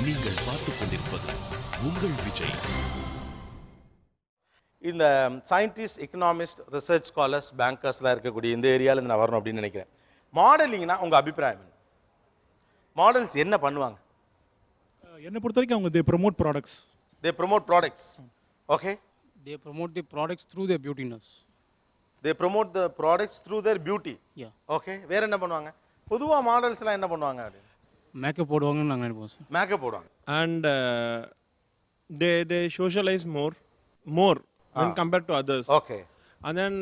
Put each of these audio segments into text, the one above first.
நீங்கள் பார்த்துக் கொண்டிருப்பது உங்கள் விஜய். இந்த சயின்டிஸ்ட், எக்கனாமிஸ்ட், ரிசர்ச் ஸ்காலர்ஸ், பேங்கர்ஸ்லாம் இருக்கக்கூடிய இந்த ஏரியாவிலேருந்து நான் வரணும் அப்படின்னு நினைக்கிறேன். மாடலிங்னா உங்கள் அபிப்பிராயம் என்ன? மாடல்ஸ் என்ன பண்ணுவாங்க? என்னை பொறுத்த வரைக்கும் அவங்க they promote products. They promote products. Okay. They promote the products through their beautiness. They promote the products through their beauty. Yeah. Okay. வேற என்ன பண்ணுவாங்க? பொதுவாக மாடல்ஸ்லாம் என்ன பண்ணுவாங்க? மேக்கப் போடுவாங்கன்னு நாங்கள் நினைப்போம் சார். மேக்கப் போடுவாங்க. And they socialize more when compared to others. Okay. And then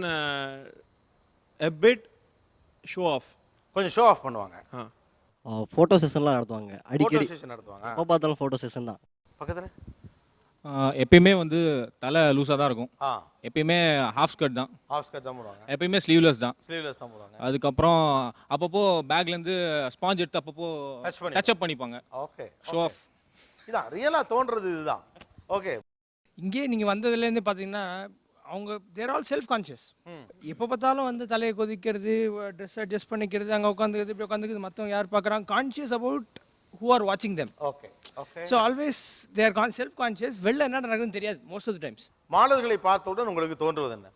a bit show off. கொஞ்சம் ஷோ ஆஃப் பண்ணுவாங்க. ஃபோட்டோ செஷன்லாம் நடத்துவாங்க ஃபோட்டோ அடிக்கடி. செஷன் நடத்துவாங்க. எப்போ பார்த்தாலும் ஃபோட்டோ செஷன் தான். பக்கத்தில் எப்பயுமே வந்து தலை லூஸாக தான் இருக்கும். ஆ எப்பயுமே ஹாஃப் ஸ்கர்ட் தான். ஹாஃப் ஸ்கர்ட் தான் போடுவாங்க. எப்பயுமே ஸ்லீவ்லெஸ் தான். ஸ்லீவ்லெஸ் தான் போடுவாங்க. அதுக்கப்புறம் அப்பப்போ பேக்லேருந்து ஸ்பாஞ்ச் எடுத்து அப்பப்போ டச்சப் பண்ணிப்பாங்க. ஓகே. Show off. இதான் ரியலாக தோன்றது இதுதான். ஓகே. இங்கே நீங்கள் வந்ததுலேருந்து பார்த்தீங்கன்னா அவங்க தேர் ஆல் செல்ஃப் கான்ஷியஸ். எப்போ பார்த்தாலும் வந்து தலையை கொதிக்கிறது, ட்ரெஸ் அட்ஜஸ்ட் பண்ணிக்கிறது, அங்கே உட்காந்துக்கிறது, இப்படி உட்காந்துக்கிறது, மற்றவங்க யார் பார்க்குறாங்க, கான்ஷியஸ் அபவுட் ஹூ ஆர் வாட்சிங் them. Okay. Okay. So always their self conscious. வெளில என்ன நடக்குதுன்னு தெரியாது மோஸ்ட் ஆஃப் த டைம்ஸ். மாடல்களை பார்த்தவுடன் உங்களுக்கு தோன்றுவது என்ன?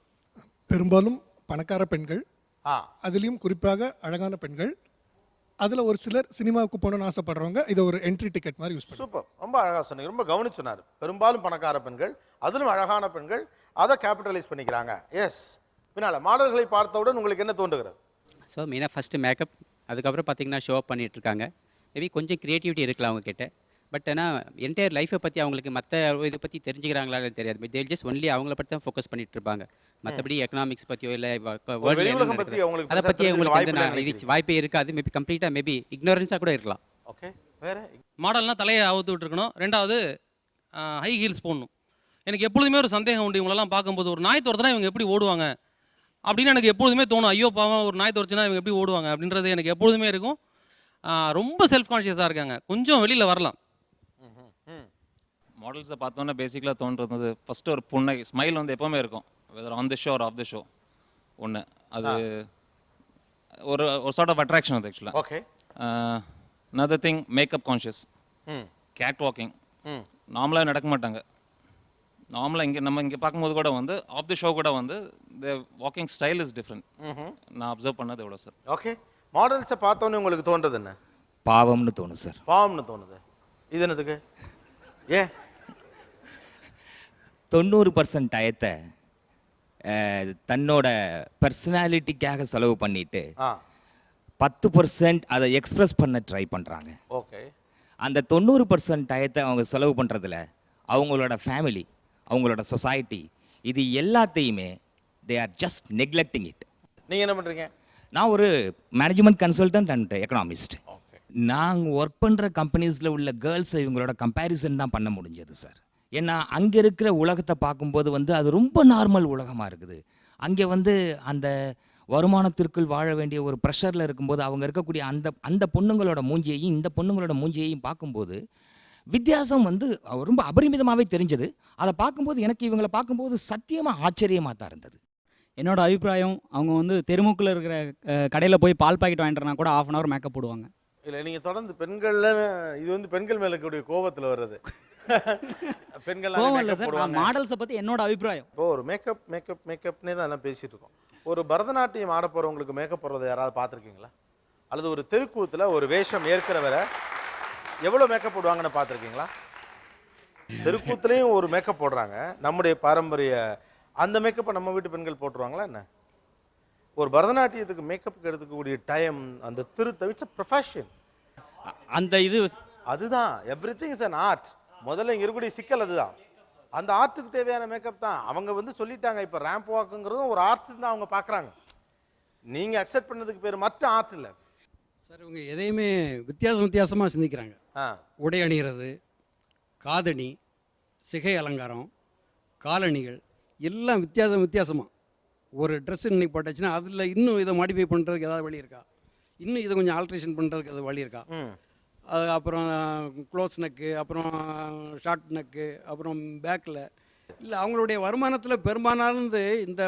பெரும்பாலும் பணக்கார பெண்கள், ஆ அதுலேயும் குறிப்பாக அழகான பெண்கள். அதில் ஒரு சிலர் சினிமாவுக்கு போகணும்னு ஆசைப்படுறவங்க இதை ஒரு என்ட்ரி டிக்கெட் மாதிரி யூஸ் பண்ணுவாங்க. சூப்பர். ரொம்ப அழகாக சொன்னீங்க. ரொம்ப கவனிச்சுனார். பெரும்பாலும் பணக்கார பெண்கள், அதிலும் அழகான பெண்கள் அதை கேபிட்டலைஸ் பண்ணிக்கிறாங்க. எஸ். பின்னால் மாடல்களை பார்த்தவுடன் உங்களுக்கு என்ன தோன்றுகிறது? ஸோ மெயினாக ஃபஸ்ட்டு மேக்கப், அதுக்கப்புறம் பார்த்தீங்கன்னா ஷோ அப் பண்ணிகிட்ருக்காங்க. மேபி கொஞ்சம் க்ரியேட்டிவிட்டி இருக்கலாம் அவங்கக்கிட்ட. பட் ஆனால் என்டையர் லைஃப்பை பற்றி அவங்களுக்கு மற்ற இதை பற்றி தெரிஞ்சுக்கிறாங்களான்னு தெரியாது. பட் தேல் ஜஸ்ட் ஒன்லி அவங்கள பற்றி தான் ஃபோக்கஸ் பண்ணிட்டு இருப்பாங்க. மற்றபடி எக்கனாமிக்ஸ் பற்றியோ இல்லை வெளியுலகம் பற்றி அவங்களுக்கு அதை பற்றி அவங்களுக்கு வந்து நான் இது வாய்ப்பே இருக்காது. மேபி கம்ப்ளீட்டாக மேபி இக்னோரன்ஸாக கூட இருக்கலாம். ஓகே. வேற மாடல்னால் தலையை அவுத்து விட்டுருக்கணும். ரெண்டாவது ஹை ஹீல்ஸ் போடணும். எனக்கு எப்பொழுதுமே ஒரு சந்தேகம் உண்டு, இவங்களெல்லாம் பார்க்கும்போது ஒரு நாய் துரத்துனா இவங்க எப்படி ஓடுவாங்க அப்படின்னு எனக்கு எப்பொழுதுமே தோணும். ஐயோ பாவம், ஒரு நாய் துரச்சுனா இவங்க எப்படி ஓடுவாங்க அப்படின்றது எனக்கு எப்பொழுதுமே இருக்கும். ரொம்ப செல்ஃப் கான்ஷியஸாக இருக்காங்க. கொஞ்சம் வெளியில் வரலாம். மாடல்ஸை பார்த்தோன்னே பேசிக்கலாக தோன்றது ஃபஸ்ட்டு ஒரு புன்னகை, ஸ்மைல் வந்து எப்போவுமே இருக்கும். Whether on the show or off the show ஒன்று. அது ஒரு ஒரு சார்ட் ஆஃப் அட்ராக்ஷன் அது ஆக்சுவலாக. Okay. another thing, makeup conscious. Cat walking நார்மலாக நடக்க மாட்டாங்க. நார்மலாக நம்ம இங்கே பார்க்கும்போது கூட வந்து ஆஃப் தி ஷோ கூட வந்து த வாக்கிங் ஸ்டைல் இஸ் டிஃப்ரெண்ட். நான் அப்சர்வ் பண்ணது எவ்வளோ சார். ஓகே. மாடல்ஸை பார்த்தோன்னே உங்களுக்கு தோன்றது என்ன? பாவம்னு தோணும் சார். பாவம்னு தோணுது. இது என்னதுக்கு? ஏன் 90% டயத்தை தன்னோட பர்சனாலிட்டிக்காக செலவு பண்ணிட்டு 10% அதை எக்ஸ்பிரஸ் பண்ண ட்ரை பண்ணுறாங்க. ஓகே. அந்த 90% டயத்தை அவங்க செலவு பண்ணுறதுல அவங்களோட ஃபேமிலி, அவங்களோட சொசைட்டி, இது எல்லாத்தையுமே they are just neglecting it. நீங்கள் என்ன பண்ணுறீங்க? நான் ஒரு மேனேஜ்மெண்ட் கன்சல்டன்ட் அண்ட் எக்கனாமிஸ்ட். நாங்கள் ஒர்க் பண்ணுற கம்பெனிஸில் உள்ள கேர்ள்ஸை இவங்களோட கம்பேரிசன் தான் பண்ண முடிஞ்சது சார். ஏன்னா அங்கே இருக்கிற உலகத்தை பார்க்கும்போது வந்து அது ரொம்ப நார்மல் உலகமாக இருக்குது. அங்கே வந்து அந்த வருமானத்திற்குள் வாழ வேண்டிய ஒரு ப்ரெஷரில் இருக்கும்போது அவங்க இருக்கக்கூடிய அந்த பொண்ணுங்களோட மூஞ்சியையும் இந்த பொண்ணுங்களோட மூஞ்சியையும் பார்க்கும்போது வித்தியாசம் வந்து ரொம்ப அபரிமிதமாகவே தெரிஞ்சது. அதை பார்க்கும்போது எனக்கு இவங்களை பார்க்கும்போது சத்தியமாக ஆச்சரியமாக தான் இருந்தது. என்னோட அபிப்பிராயம், அவங்க வந்து தெருமுக்கில் இருக்கிற கடையில் போய் பால் பாக்கெட் வாங்கிட்டுனா கூட ½ hour மேக்கப் போடுவாங்க. இல்லை, நீங்கள் தொடர்ந்து பெண்களில் இது வந்து பெண்கள் மேலே இருக்கக்கூடிய கோபத்தில் வர்றது. பெண்கள் மாடல்ஸை பற்றி என்னோட அபிப்பிராயம். இப்போ ஒரு மேக்கப்னே தான் எல்லாம் பேசிகிட்டு இருக்கோம். ஒரு பரதநாட்டியம் ஆட போகிறவங்களுக்கு மேக்கப் போடுறதை யாராவது பார்த்துருக்கீங்களா? அல்லது ஒரு தெருக்கூத்தில் ஒரு வேஷம் ஏற்கிறவரை எவ்வளோ மேக்கப் போடுவாங்கன்னு பார்த்துருக்கீங்களா? தெருக்கூத்துலேயும் ஒரு மேக்கப் போடுறாங்க. நம்முடைய பாரம்பரிய அந்த மேக்கப்பை நம்ம வீட்டு பெண்கள் போட்டுருவாங்களா என்ன? ஒரு பரதநாட்டியத்துக்கு மேக்கப்புக்கு எடுத்துக்கக்கூடிய டைம், அந்த திருத்தம், இட்ஸ் அ ப்ரொஃபஷன். அந்த இது அதுதான் எவ்ரிதிங் இஸ் அன் ஆர்ட். முதல்ல இங்கே இருக்கக்கூடிய சிக்கல் அதுதான். அந்த ஆர்ட்டுக்கு தேவையான மேக்கப் தான் அவங்க வந்து சொல்லிட்டாங்க. இப்போ ரேம்ப் வாக்குங்கிறதும் ஒரு ஆர்ட் தான் அவங்க பார்க்குறாங்க. நீங்கள் அக்செப்ட் பண்ணதுக்கு பேர் மற்ற ஆர்ட் இல்லை சார். இவங்க எதையுமே வித்தியாசமாக சிந்திக்கிறாங்க. உடை அணிகிறது, காதணி, சிகை அலங்காரம், காலணிகள் எல்லாம் வித்தியாசமாக. ஒரு ட்ரெஸ் இன்னைக்கு போட்டாச்சுன்னா அதில் இன்னும் இதை மாடிஃபை பண்ணுறதுக்கு ஏதாவது வழி இருக்கா? இன்னும் இதை கொஞ்சம் ஆல்ட்ரேஷன் பண்ணுறதுக்கு ஏதாவது வழி இருக்கா? அது அப்புறம் க்ளோஸ் நெக்கு, அப்புறம் ஷார்ட் நெக்கு, அப்புறம் பேக்கில் இல்லை அவங்களுடைய வருமானத்தில் பெரும்பாலும் இந்த இந்த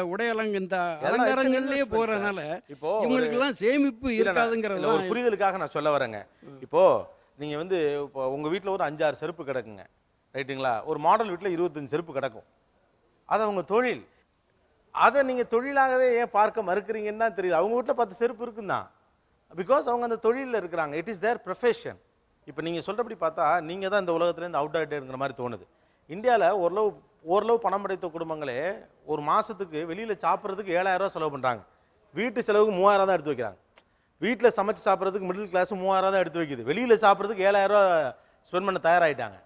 அலங்காரங்கள்லேயே போகிறதுனால இப்போ இவங்களுக்கெல்லாம் சேமிப்பு இருக்காதுங்கிறது ஒரு புரிதலுக்காக நான் சொல்ல வரேங்க. இப்போ நீங்கள் வந்து இப்போ உங்கள் வீட்டில் ஒரு 5-6 செருப்பு கிடக்குங்க, ரைட்டுங்களா? ஒரு மாடல் வீட்டில் 25 செருப்பு கிடக்கும். அது அவங்க தொழில். அதை நீங்கள் தொழிலாகவே ஏன் பார்க்க மறுக்கிறீங்கன்னு தான் தெரியல. அவங்க வீட்டில் 10 செருப்பு இருக்குன்னு தான், பிகாஸ் அவங்க அந்த தொழிலில் இருக்கிறாங்க. It is their profession. இப்போ நீங்கள் சொல்கிறபடி பார்த்தா நீங்கள் தான் இந்த உலகத்துலேருந்து அவுட் ஆகிட்டேங்கிற மாதிரி தோணுது. இந்தியாவில் ஓரளவு பணம் படைத்த குடும்பங்களே ஒரு மாதத்துக்கு வெளியில் சாப்பிட்றதுக்கு 7000 ரூபா செலவு பண்ணுறாங்க. வீட்டு செலவுக்கு 3000 தான் எடுத்து வைக்கிறாங்க. வீட்டில் சமைச்சு சாப்பிட்றதுக்கு மிடில் கிளாஸ் 3000 தான் எடுத்து வைக்குது. வெளியில் சாப்பிட்றதுக்கு 7000 ரூபா ஸ்பெண்ட் பண்ண தயாராகிட்டாங்க.